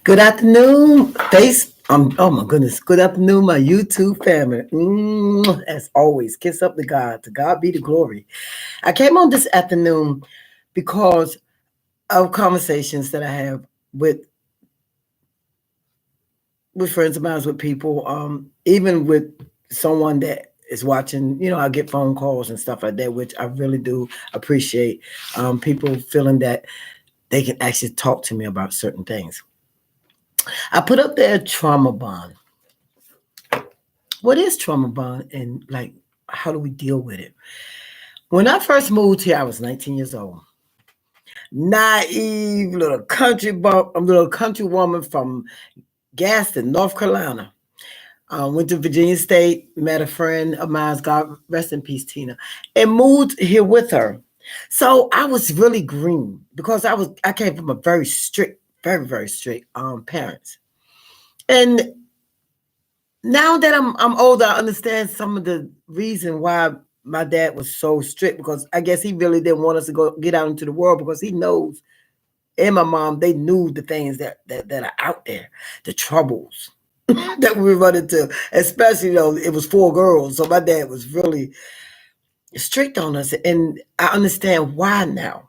Good afternoon, oh my goodness. Good afternoon, my YouTube family. As always, kiss up to God. To God be the glory. I came on this afternoon because of conversations that I have with friends of mine, with people, even with someone that is watching. I get phone calls and stuff like that, which I really do appreciate. People feeling that they can actually talk to me about certain things. I put up there trauma bond. What is trauma bond, and like how do we deal with it? When I first moved here, I was 19 years old. Naive little country woman from Gaston, North Carolina. Went to Virginia State, met a friend of mine, God rest in peace, Tina, and moved here with her. So I was really green because I came from a very strict, very, very strict parents. And now that I'm older, I understand some of the reason why my dad was so strict, because I guess he really didn't want us to go get out into the world, because he knows, and my mom, they knew the things that are out there, the troubles that we run into, especially it was four girls. So my dad was really strict on us, and I understand why now.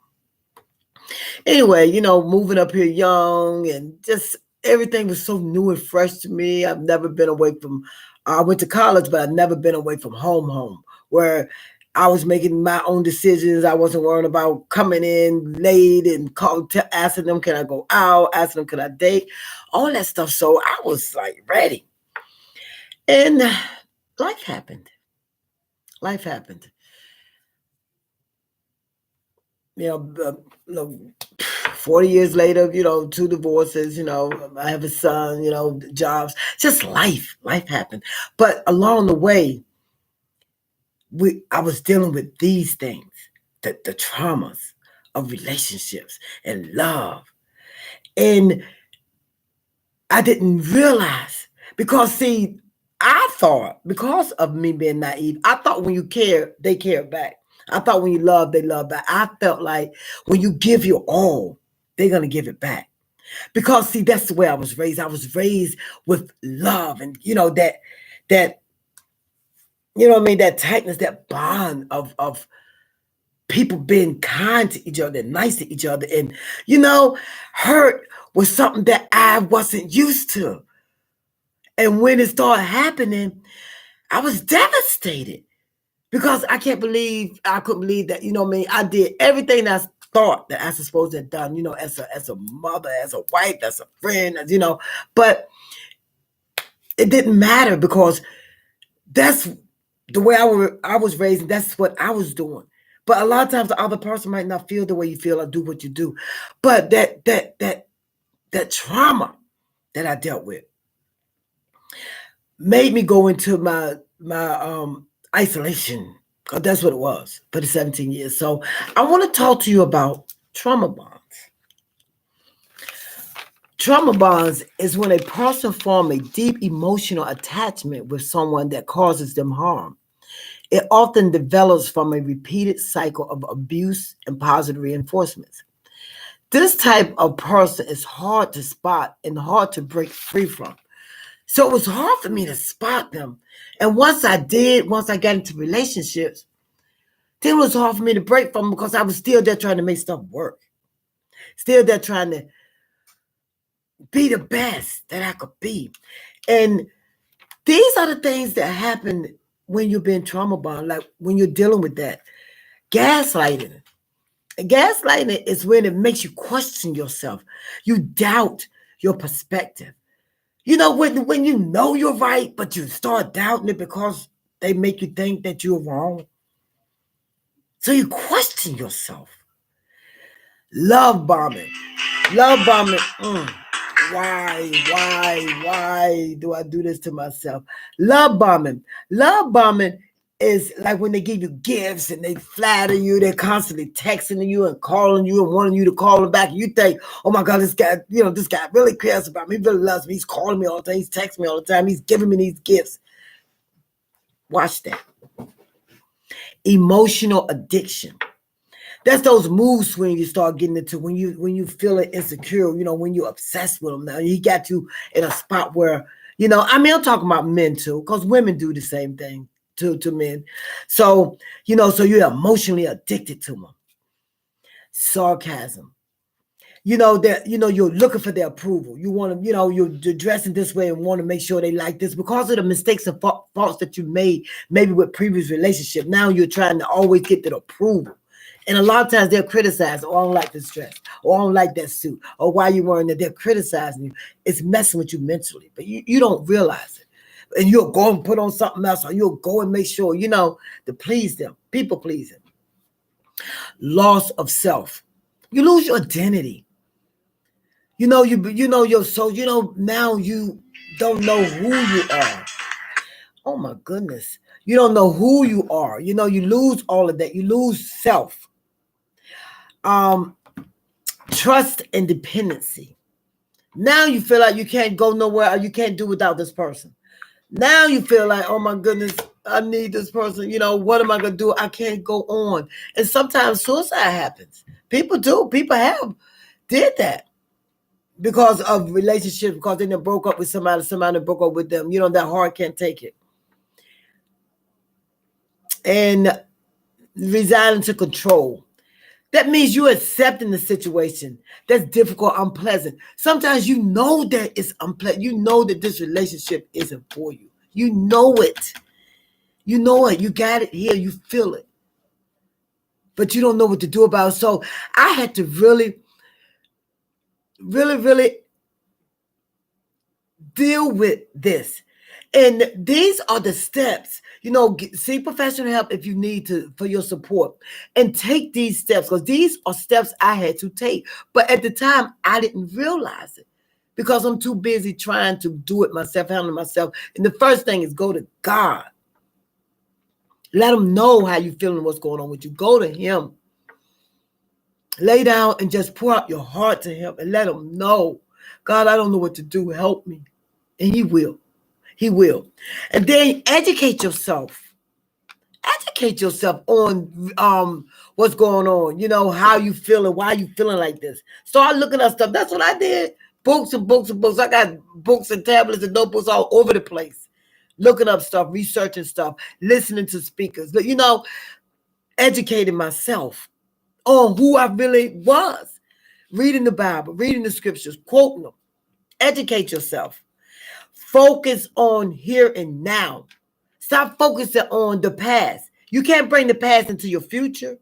Anyway, moving up here young, and just everything was so new and fresh to me. I've never been away from, I went to college, but I've never been away from home, where I was making my own decisions. I wasn't worrying about coming in late and asking them, can I go out? Asking them, can I date? All that stuff. So I was like ready. And life happened. Life happened. You know, 40 years later, two divorces, I have a son, jobs, just life happened. But along the way, I was dealing with these things, the traumas of relationships and love. And I didn't realize, because see, I thought, because of me being naive, I thought when you care, they care back. I thought when you love, they love back. I felt like when you give your all, they're going to give it back. Because see, that's the way I was raised. I was raised with love, and that what I mean, that tightness, that bond of people being kind to each other, nice to each other. And hurt was something that I wasn't used to. And when it started happening, I was devastated, because I couldn't believe that, I did everything I thought that I was supposed to have done, as a mother, as a wife, as a friend, but it didn't matter, because that's the way I was raised, and that's what I was doing. But a lot of times the other person might not feel the way you feel or do what you do. But that trauma that I dealt with made me go into my isolation, because that's what it was for the 17 years. So I want to talk to you about trauma bonds. Trauma bonds is when a person forms a deep emotional attachment with someone that causes them harm. It often develops from a repeated cycle of abuse and positive reinforcements. This type of person is hard to spot and hard to break free from. So it was hard for me to spot them. And once I got into relationships, then it was hard for me to break from them, because I was still there trying to make stuff work. Still there trying to be the best that I could be. And these are the things that happen when you're being trauma bond, like when you're dealing with that. Gaslighting. Gaslighting is when it makes you question yourself. You doubt your perspective. When you know you're right, but you start doubting it because they make you think that you're wrong. So you question yourself. Love bombing. Love bombing. Why do I do this to myself? Love bombing. Love bombing is like when they give you gifts and they flatter you. They're constantly texting you and calling you and wanting you to call them back. And you think, oh my God, this guy really cares about me. He really loves me. He's calling me all the time. He's texting me all the time. He's giving me these gifts. Watch that. Emotional addiction. That's those mood swings you start getting into when you feeling insecure, when you're obsessed with them. Now he got you in a spot where, I mean, I'm talking about men too, because women do the same thing to men. So, so you're emotionally addicted to them. Sarcasm. That you're looking for their approval. You want to, you're dressing this way and want to make sure they like this because of the mistakes and faults that you made, maybe with previous relationship. Now you're trying to always get that approval. And a lot of times they'll criticize, oh, I don't like this dress, or I don't like that suit, or why you wearing that. They're criticizing you. It's messing with you mentally, but you don't realize it. And you'll go and put on something else, or you'll go and make sure, to please them, people pleasing. Loss of self. You lose your identity. Now you don't know who you are. Oh my goodness. You don't know who you are. You lose all of that. You lose self. Trust and dependency. Now you feel like you can't go nowhere or you can't do without this person. Now you feel like, oh my goodness, I need this person. What am I going to do? I can't go on. And sometimes suicide happens. People do. People have did that because of relationships, because they broke up with somebody broke up with them. That heart can't take it. And resigning to control. That means you're accepting the situation that's difficult, unpleasant. Sometimes that it's unpleasant. You know that this relationship isn't for you. You know it. You know it. You got it here. You feel it. But you don't know what to do about it. So I had to really, really, really deal with this. And these are the steps. Seek professional help if you need to for your support, and take these steps, because these are steps I had to take. But at the time, I didn't realize it because I'm too busy trying to do it myself, handle myself. And the first thing is go to God. Let him know how you feeling, what's going on with you. Go to him. Lay down and just pour out your heart to him and let him know, God, I don't know what to do. Help me. And he will. He will. And then educate yourself. Educate yourself on what's going on. How you feeling, why you feeling like this. Start looking at stuff. That's what I did. Books and books and books. I got books and tablets and notebooks all over the place. Looking up stuff, researching stuff, listening to speakers. But, educating myself on who I really was. Reading the Bible, reading the scriptures, quoting them. Educate yourself. Focus on here and now. Stop focusing on the past. You can't bring the past into your future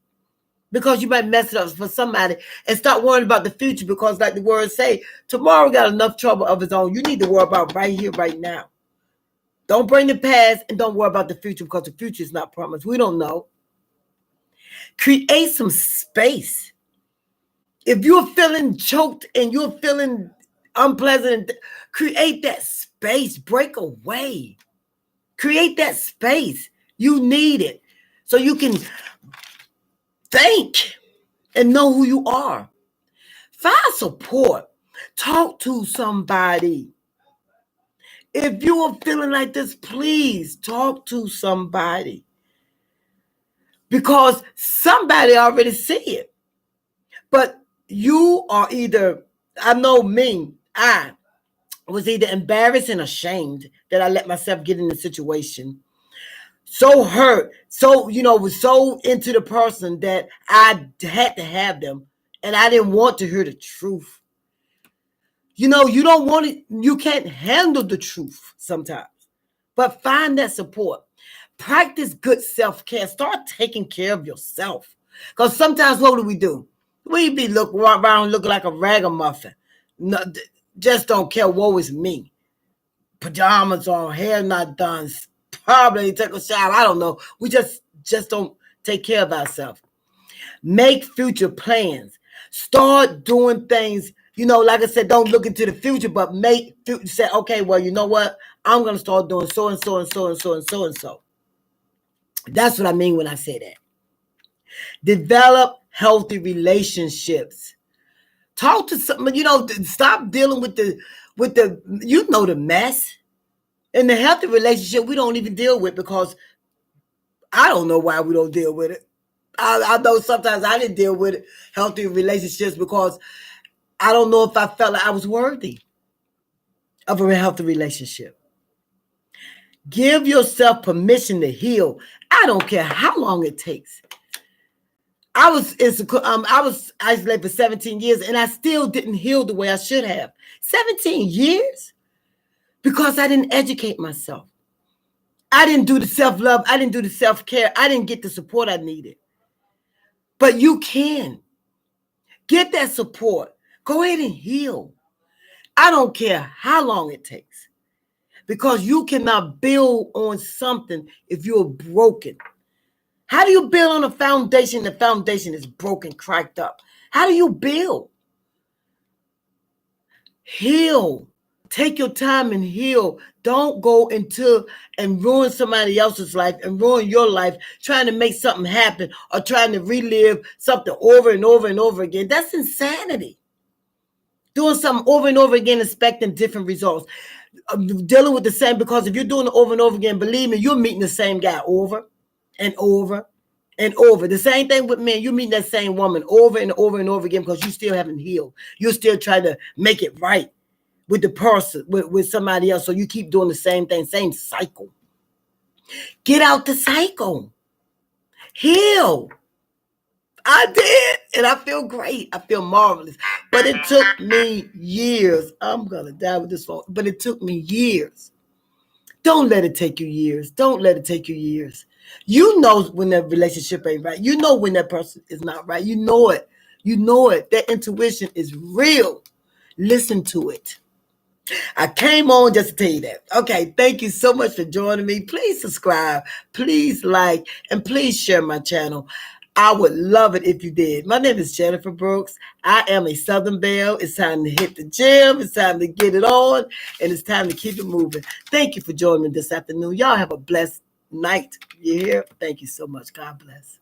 because you might mess it up for somebody, and start worrying about the future because, like the words say, tomorrow got enough trouble of its own. You need to worry about right here, right now. Don't bring the past and don't worry about the future because the future is not promised. We don't know. Create some space. If you're feeling choked and you're feeling unpleasant, create that space. Break away. Create that space. You need it so you can think and know who you are. Find support. Talk to somebody. If you are feeling like this, please talk to somebody, because somebody already see it. But you are either, I know me, I was either embarrassed and ashamed that I let myself get in the situation. So hurt, so, was so into the person that I had to have them, and I didn't want to hear the truth. You don't want it, you can't handle the truth sometimes. But find that support. Practice good self-care. Start taking care of yourself. Because sometimes what do? We be looking around looking like a ragamuffin. No, just don't care. Woe is me. Pajamas on, hair not done, probably take a shower. I don't know. We just don't take care of ourselves. Make future plans. Start doing things. Like I said, don't look into the future, but say, okay, well, you know what? I'm going to start doing so and so and so and so and so and so. That's what I mean when I say that. Develop healthy relationships. Talk to someone, stop dealing with the the mess. In the healthy relationship, we don't even deal with, because I don't know why we don't deal with it. I know sometimes I didn't deal with healthy relationships because I don't know if I felt like I was worthy of a healthy relationship. Give yourself permission to heal. I don't care how long it takes. I was isolated for 17 years and I still didn't heal the way I should have. 17 years because I didn't educate myself. I didn't do the self-love. I didn't do the self-care. I didn't get the support I needed. But you can get that support. Go ahead and heal. I don't care how long it takes because you cannot build on something if you're broken. How do you build on a foundation? The foundation is broken, cracked up. How do you build? Heal. Take your time and heal. Don't go into and ruin somebody else's life and ruin your life trying to make something happen or trying to relive something over and over and over again. That's insanity. Doing something over and over again, expecting different results. Dealing with the same, because if you're doing it over and over again, believe me, you're meeting the same guy over and over and over. The same thing with men. You're meeting that same woman over and over and over again because you still haven't healed. You're still trying to make it right with the person, with somebody else. So you keep doing the same thing, same cycle. Get out the cycle. Heal. I did, and I feel great. I feel marvelous. But it took me years. I'm going to die with this phone. But it took me years. Don't let it take you years. Don't let it take you years. You know when that relationship ain't right. You know when that person is not right. You know it. You know it. That intuition is real. Listen to it. I came on just to tell you that. Okay, thank you so much for joining me. Please subscribe, please like, and please share my channel. I would love it if you did. My name is Jennifer Brooks. I am a Southern Belle. It's time to hit the gym. It's time to get it on, and it's time to keep it moving. Thank you for joining me this afternoon. Y'all have a blessed night. You hear? Thank you so much. God bless.